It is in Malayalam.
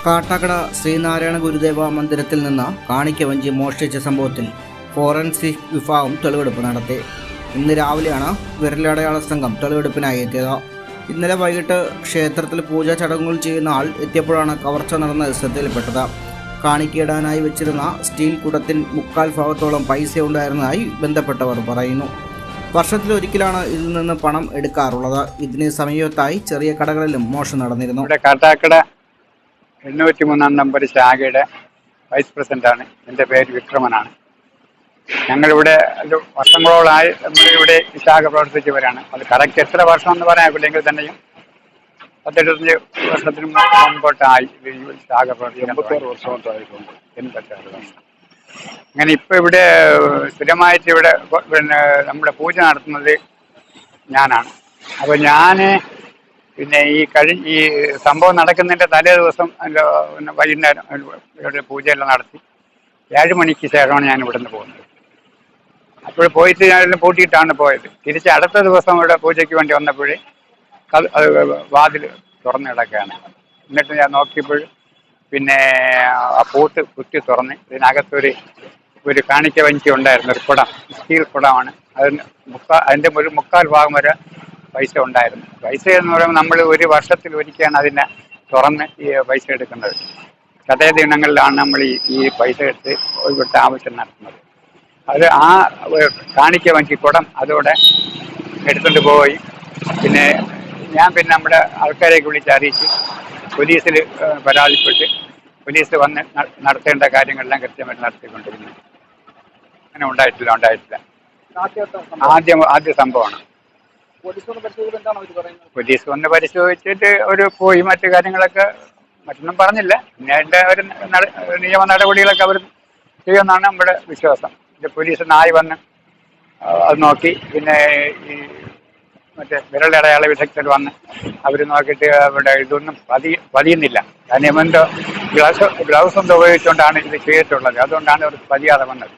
കാട്ടാക്കട ശ്രീനാരായണ ഗുരുദേവ മന്ദിരത്തിൽ നിന്ന് കാണിക്ക വഞ്ചി മോഷ്ടിച്ച സംഭവത്തിൽ ഫോറൻസിക് വിഭാഗം തെളിവെടുപ്പ് നടത്തി. ഇന്ന് രാവിലെയാണ് വിരലടയാള സംഘം തെളിവെടുപ്പിനായി എത്തിയത്. ഇന്നലെ വൈകിട്ട് ക്ഷേത്രത്തിൽ പൂജാ ചടങ്ങുകൾ ചെയ്യുന്ന ആൾ എത്തിയപ്പോഴാണ് കവർച്ച നടന്നത് ശ്രദ്ധയിൽപ്പെട്ടത്. കാണിക്കയിടാനായി വെച്ചിരുന്ന സ്റ്റീൽ കുടത്തിൽ 3/4 ഭാഗത്തോളം പൈസ ഉണ്ടായിരുന്നതായി ബന്ധപ്പെട്ടവർ പറയുന്നു. വർഷത്തിലൊരിക്കലാണ് ഇതിൽ നിന്ന് പണം എടുക്കാറുള്ളത്. ഇതിന് സമീപത്തായി ചെറിയ കടകളിലും മോഷണം നടന്നിരുന്നു. കാട്ടാക്കട 803 നമ്പർ ശാഖയുടെ വൈസ് പ്രസിഡന്റാണ്. എൻ്റെ പേര് വിക്രമനാണ്. ഞങ്ങളിവിടെ വർഷങ്ങളോളായി നമ്മളിവിടെ ശാഖ പ്രവർത്തിച്ചവരാണ്. അത് കറക്റ്റ് എത്ര വർഷം എന്ന് പറയാനില്ലെങ്കിൽ തന്നെയും 10-15 വർഷത്തിന് മുമ്പോട്ടായി ശാഖ പ്രവർത്തിക്കുന്നത്. 86 വർഷം. അങ്ങനെ ഇപ്പം ഇവിടെ സ്ഥിരമായിട്ട് ഇവിടെ നമ്മുടെ പൂജ നടത്തുന്നത് ഞാനാണ്. അപ്പോൾ പിന്നെ ഈ സംഭവം നടക്കുന്നതിൻ്റെ തലേ ദിവസം വൈകുന്നേരം ഇവിടെ പൂജയെല്ലാം നടത്തി 7 മണിക്ക് ശേഷമാണ് ഞാൻ ഇവിടെ നിന്ന് പോകുന്നത്. അപ്പോൾ പോയിട്ട് ഞാനെല്ലാം പൂട്ടിയിട്ടാണ് പോയത്. തിരിച്ച് അടുത്ത ദിവസം ഇവിടെ പൂജയ്ക്ക് വേണ്ടി വന്നപ്പോൾ അത് വാതിൽ തുറന്ന് കിടക്കുകയാണ്. എന്നിട്ട് ഞാൻ നോക്കിയപ്പോൾ പിന്നെ ആ പൂട്ട് കുത്തി തുറന്ന് ഇതിനകത്തൊരു കാണിക്ക വഞ്ചി ഉണ്ടായിരുന്നു. ഒരു കുടം, സ്റ്റീൽ കുടമാണ്. അതിൻ്റെ ഒരു 3/4 ഭാഗം വരെ പൈസ ഉണ്ടായിരുന്നു. പൈസ എന്ന് പറയുമ്പോൾ നമ്മൾ ഒരു വർഷത്തിൽ ഒരിക്കലാണ് അതിനെ തുറന്ന് ഈ പൈസ എടുക്കുന്നത്. ചതയ ദിനങ്ങളിലാണ് നമ്മൾ ഈ പൈസ എടുത്ത് ഇവിടുത്തെ ആവശ്യം നടത്തുന്നത്. അത് ആ കാണിക്ക വഞ്ചി കുടം അതോടെ എടുത്തുകൊണ്ട് പോയി ഞാൻ നമ്മുടെ ആൾക്കാരെയൊക്കെ വിളിച്ച് അറിയിച്ച് പോലീസിൽ പരാതിപ്പെട്ട് പോലീസ് വന്ന് നടത്തേണ്ട കാര്യങ്ങളെല്ലാം കൃത്യമായിട്ട് നടത്തിക്കൊണ്ടിരുന്നു. അങ്ങനെ ഉണ്ടായിട്ടില്ല. ആദ്യ സംഭവമാണ്. പോലീസ് വന്ന് പരിശോധിച്ചിട്ട് ഒരു പോയി മറ്റു കാര്യങ്ങളൊക്കെ മറ്റൊന്നും പറഞ്ഞില്ല. പിന്നെ അതിൻ്റെ ഒരു നിയമ നടപടികളൊക്കെ അവർ ചെയ്യുമെന്നാണ് നമ്മുടെ വിശ്വാസം. പോലീസ് നായി വന്ന് അത് നോക്കി പിന്നെ ഈ മറ്റേ വിരലടയാള വിദഗ്ധർ വന്ന് അവർ നോക്കിയിട്ട് അവിടെ ഇതൊന്നും പതിയുന്നില്ല. കാരണം ഗ്ലൗസ് എന്തോ ഉപയോഗിച്ചുകൊണ്ടാണ് ഇത് ചെയ്തിട്ടുള്ളത്. അതുകൊണ്ടാണ് അവർ പതിയാതെ വന്നത്.